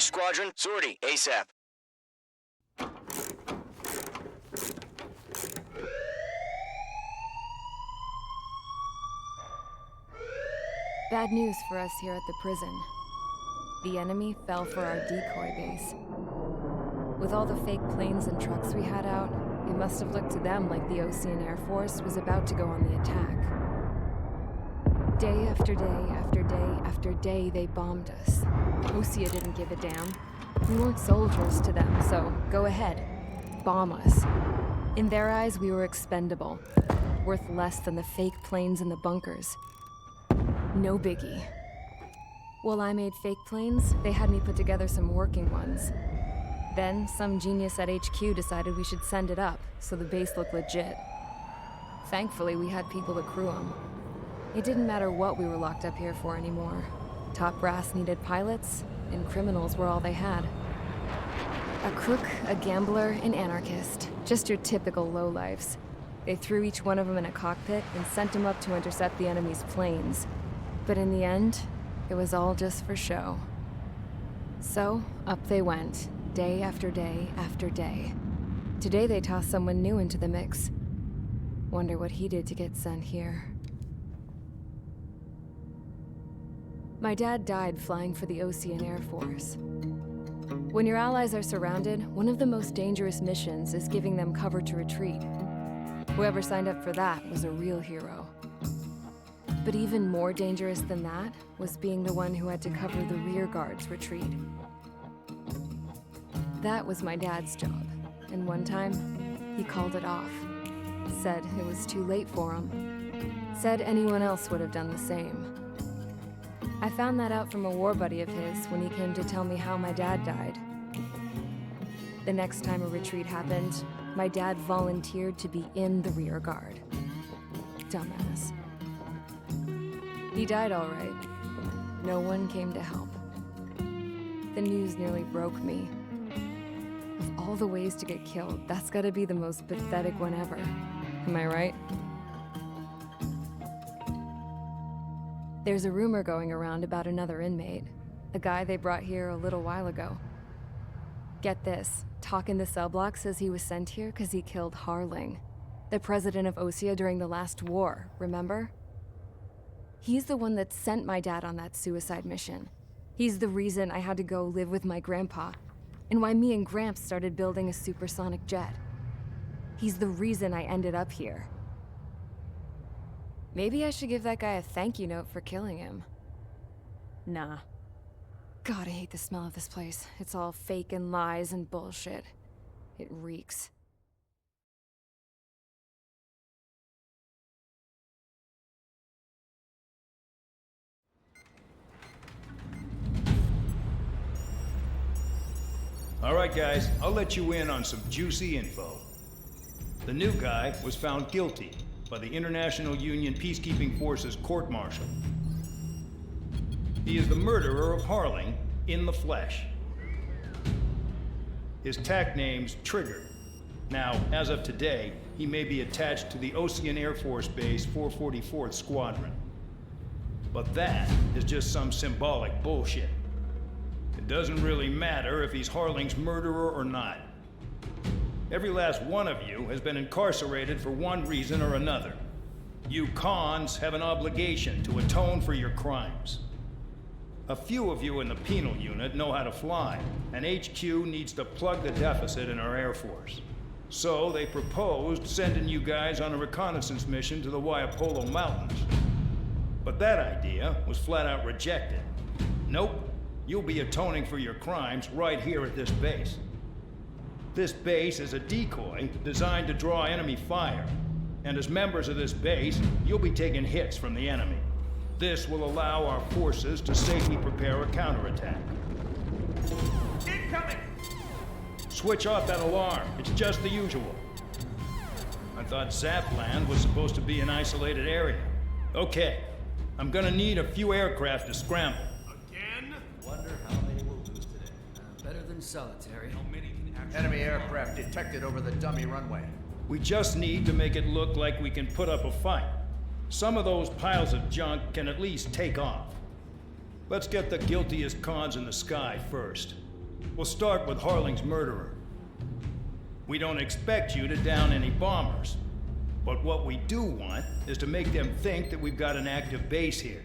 squadron. Sortie, ASAP. Bad news for us here at the prison. The enemy fell for our decoy base. With all the fake planes and trucks we had out, it must have looked to them like the Erusean Air Force was about to go on the attack. Day after day after day after day, they bombed us. Osea didn't give a damn. We weren't soldiers to them, so go ahead. Bomb us. In their eyes, we were expendable. Worth less than the fake planes in the bunkers. No biggie. While I made fake planes, they had me put together some working ones. Then, some genius at HQ decided we should send it up, so the base looked legit. Thankfully, we had people to crew them. It didn't matter what we were locked up here for anymore. Top brass needed pilots, and criminals were all they had. A crook, a gambler, an anarchist. Just your typical lowlifes. They threw each one of them in a cockpit and sent them up to intercept the enemy's planes. But in the end, it was all just for show. So, up they went, day after day after day. Today they tossed someone new into the mix. Wonder what he did to get sent here. My dad died flying for the Erusean Air Force. When your allies are surrounded, one of the most dangerous missions is giving them cover to retreat. Whoever signed up for that was a real hero. But even more dangerous than that was being the one who had to cover the rear guard's retreat. That was my dad's job, and one time, he called it off. Said it was too late for him. Said anyone else would have done the same. I found that out from a war buddy of his when he came to tell me how my dad died. The next time a retreat happened, my dad volunteered to be in the rear guard. Dumbass. He died all right. No one came to help. The news nearly broke me. Of all the ways to get killed, that's gotta be the most pathetic one ever. Am I right? There's a rumor going around about another inmate. A guy they brought here a little while ago. Get this, Talk in the cell block says he was sent here because he killed Harling, the president of Osea during the last war, remember? He's the one that sent my dad on that suicide mission. He's the reason I had to go live with my grandpa, and why me and Gramps started building a supersonic jet. He's the reason I ended up here. Maybe I should give that guy a thank you note for killing him. Nah. God, I hate the smell of this place. It's all fake and lies and bullshit. It reeks. All right, guys, I'll let you in on some juicy info. The new guy was found guilty by the International Union Peacekeeping Forces court-martial. He is the murderer of Harling in the flesh. His TAC name's Trigger. Now, as of today, he may be attached to the Erusean Air Force Base 444th Squadron. But that is just some symbolic bullshit. It doesn't really matter if he's Harling's murderer or not. Every last one of you has been incarcerated for one reason or another. You cons have an obligation to atone for your crimes. A few of you in the penal unit know how to fly, and HQ needs to plug the deficit in our Air Force. So they proposed sending you guys on a reconnaissance mission to the Waiapolo Mountains. But that idea was flat out rejected. Nope. You'll be atoning for your crimes right here at this base. This base is a decoy designed to draw enemy fire. And as members of this base, you'll be taking hits from the enemy. This will allow our forces to safely prepare a counterattack. Incoming! Switch off that alarm. It's just the usual. I thought Zapland was supposed to be an isolated area. Okay. I'm gonna need a few aircraft to scramble. Wonder how many we'll lose today. Better than solitary. Enemy aircraft detected over the dummy runway. We just need to make it look like we can put up a fight. Some of those piles of junk can at least take off. Let's get the guiltiest cons in the sky first. We'll start with Harling's murderer. We don't expect you to down any bombers. But what we do want is to make them think that we've got an active base here.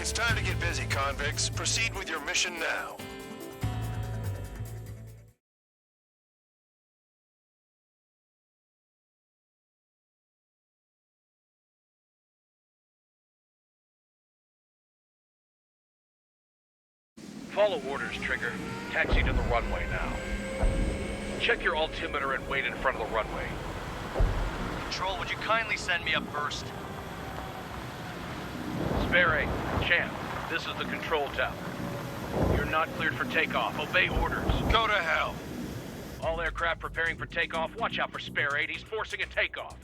It's time to get busy, convicts. Proceed with your mission now. Follow orders, Trigger. Taxi to the runway now. Check your altimeter and wait in front of the runway. Control, would you kindly send me up first? Spare 8, Champ, this is the control tower. You're not cleared for takeoff. Obey orders. Go to hell. All aircraft preparing for takeoff. Watch out for Spare 8. He's forcing a takeoff.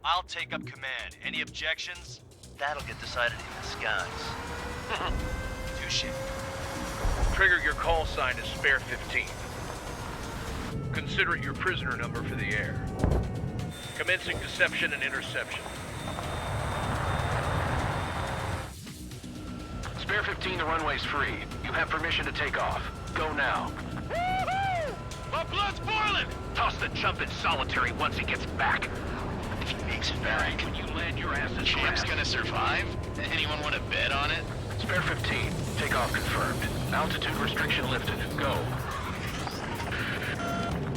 I'll take up command. Any objections? That'll get decided in the skies. Touche. Trigger, your call sign is Spare 15. Consider it your prisoner number for the air. Commencing deception and interception. Spare 15, the runway's free. You have permission to take off. Go now. Woohoo! My blood's boiling! Toss the chump in solitary once he gets back. If he makes it back, When you land your ass in Champ's grass. gonna survive? Anyone want to bet on it? Spare 15, takeoff confirmed. Altitude restriction lifted. Go.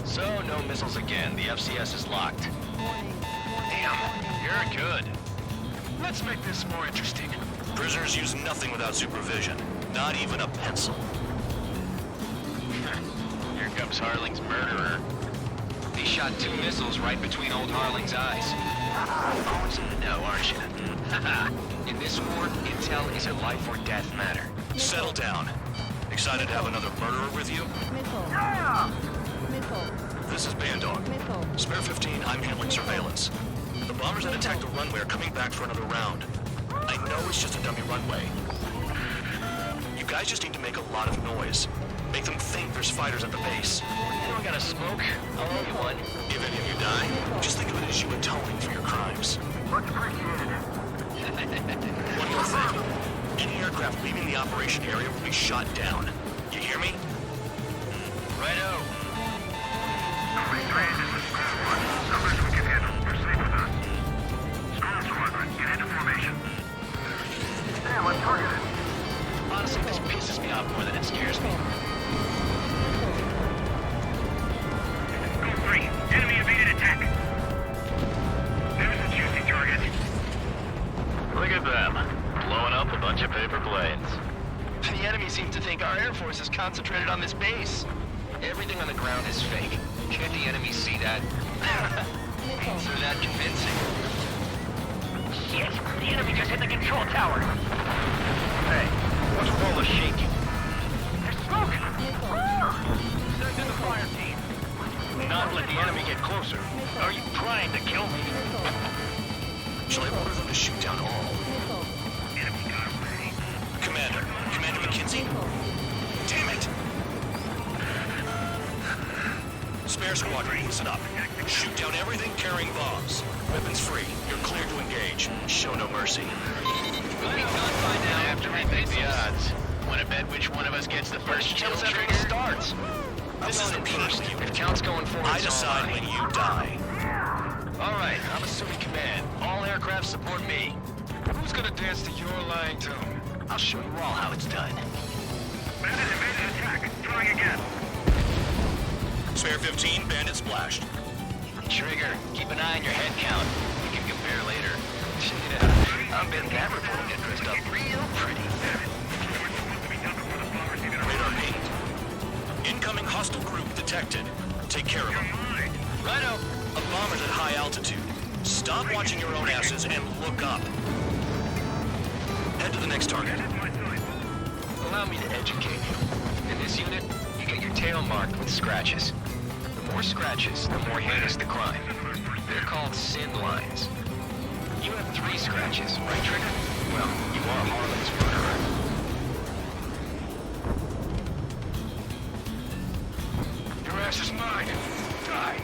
So, no missiles again. The FCS is locked. Damn, you're good. Let's make this more interesting. Prisoners use nothing without supervision. Not even a pencil. Here comes Harling's murderer. He shot 2 missiles right between old Harling's eyes. Always in the know, aren't you? In this war, intel is a life or death matter. Settle down. Excited to have another murderer with you? This is Bandog. Spare 15, I'm handling surveillance. The bombers that attacked the runway are coming back for another round. I know it's just a dummy runway. You guys just need to make a lot of noise. Make them think there's fighters at the base. You don't gotta smoke. I'll owe you one. If any of you die, just think of it as you atoning for your crimes. Much appreciated. One more thing. Any aircraft leaving the operation area will be shot down. You hear me? Righto. Damn, I'm targeted. Honestly, this pisses me off more than it scares me. Go free. Enemy evaded attack. There's a juicy target. Look at them. Blowing up a bunch of paper planes. The enemy seems to think our Air Force is concentrated on this base. Everything on the ground is fake. Can't the enemy see that? So that convincing. Shit! The enemy just hit the control tower! Hey, what's with all the shaking? There's smoke! Send in the fire team. Not let the enemy get closer. Are you trying to kill me? Shall I order them to shoot down all? Enemy got ready. Commander McKenzie? Damn it! Spare squadron, listen up. Shoot down everything carrying bombs. Weapons free. You're clear to engage. Show no mercy. We'll be done by now after we beat the odds. Want to bet which one of us gets the first kill after it starts? This is the first. If count's going forward, I decide when you die. All right, I'm assuming command. All aircraft support me. Who's gonna dance to your lying tune? I'll show you all how it's done. Bandit evaded attack. Trying again. Spare 15, bandit splashed. Trigger, keep an eye on your head count. We can compare later. Yeah, I bet that report will get dressed up real pretty. Radar pinged. Incoming hostile group detected. Take care of them. Righto. A bomber's at high altitude. Stop watching your own asses and look up. Head to the next target. Allow me to educate you. In this unit, you get your tail marked with scratches. The more scratches, the more heinous the crime. They're called sin lines. You have 3 scratches, right, Trigger? Well, you are Harlan's murderer. Your ass is mine. Die.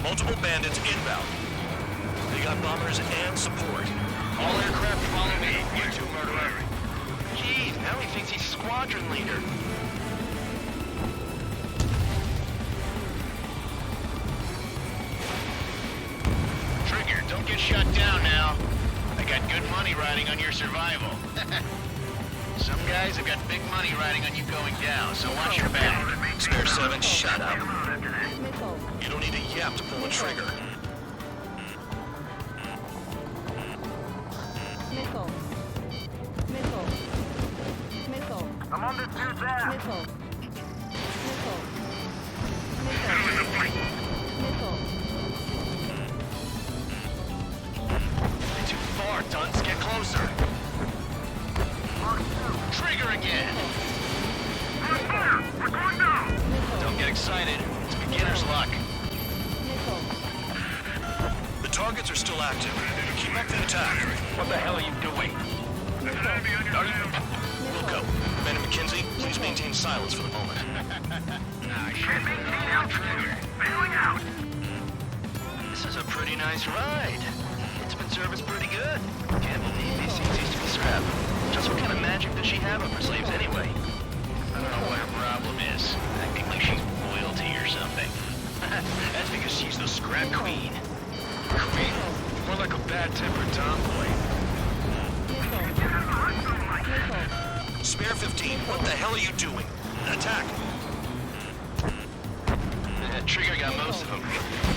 Multiple bandits inbound. They got bombers and support. All aircraft follow me. You two, murderer. Jeez, now he thinks he's squadron leader. Trigger, don't get shut down now. I got good money riding on your survival. Some guys have got big money riding on you going down, so watch your back. Spare 7, shut up. need a yap to pull the trigger. Missile. Missile. Missile. I'm on this dude's ass. Missile. Missile. Missile. Missile. You're too far, Dunce. Get closer. Trigger again. We're going down. Don't get excited. It's beginner's luck. Missile. The targets are still active. Keep up the attack. What the hell are you doing? Are you... Wilco, Ben and McKenzie, please maintain silence for the moment. Can't maintain altitude. Bailing out. This is a pretty nice ride. Intimate service pretty good. Can't believe these things used to be scrapped. Just what kind of magic does she have up her sleeves anyway? I don't know what her problem is. Acting like she's royalty or something. That's because she's the scrap queen. Queen? More like a bad-tempered tomboy. Spare 15, what the hell are you doing? Attack! Trigger got most of them.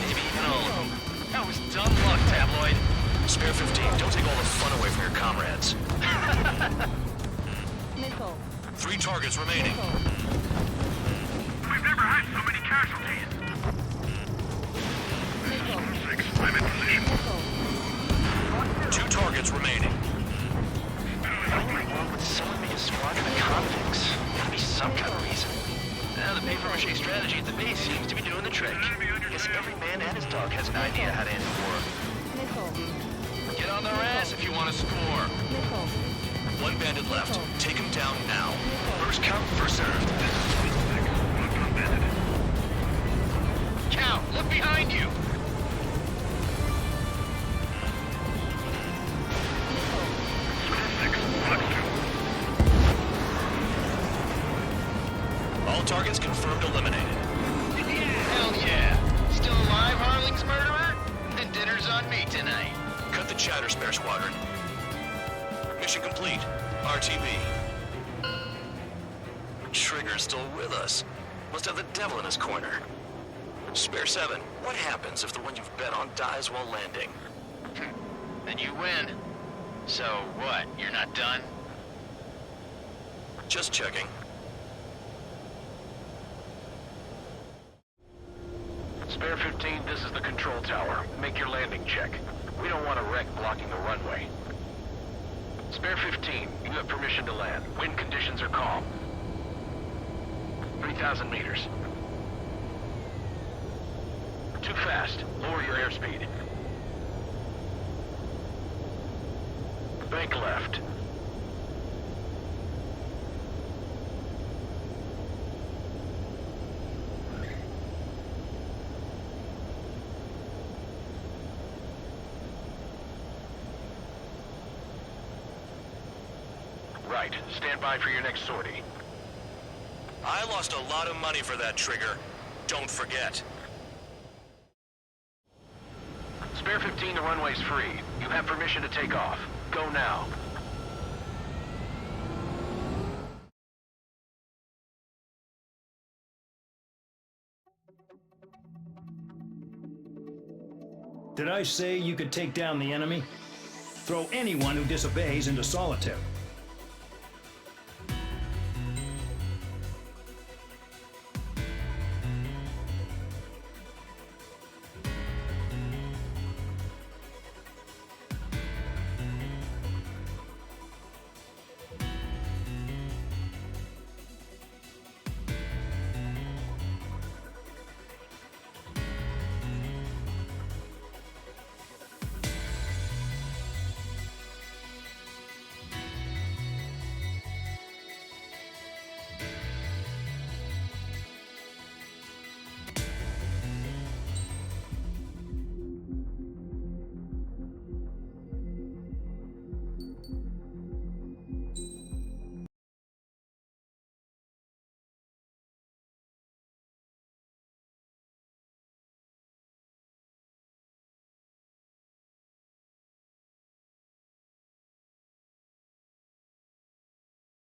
Maybe even all of them. That was dumb luck, Tabloid. Spare 15, don't take all the fun away from your comrades. Missile. 3 targets remaining. We've never had so many casualties. I'm in position. 2 targets remaining. Wrong with someone being a squadron of convicts. Gotta be some kind of reason. Now the paper-mache strategy at the base seems to be doing the trick. Guess every man and his dog has an idea how to end the war. Missile. Get on their ass if you want to score. Missile. 1 bandit left. Take him down now. First come, first served. Cow, look behind you! All targets confirmed eliminated. Hell yeah. Still alive, Harling's murderer? Then dinner's on me tonight. Cut the chatter, Spare Squadron. Mission complete. RTB. Trigger's still with us. Must have the devil in his corner. Spare 7, what happens if the one you've bet on dies while landing? Then you win. So what, you're not done? Just checking. Spare 15, this is the control tower. Make your landing check. We don't want a wreck blocking the runway. Spare 15, you have permission to land. Wind conditions are calm. 3,000 meters. Too fast. Lower your airspeed. Bank left. Right. Stand by for your next sortie. I lost a lot of money for that trigger. Don't forget. Spare 15, the runway's free. You have permission to take off. Go now. Did I say you could take down the enemy? Throw anyone who disobeys into solitary.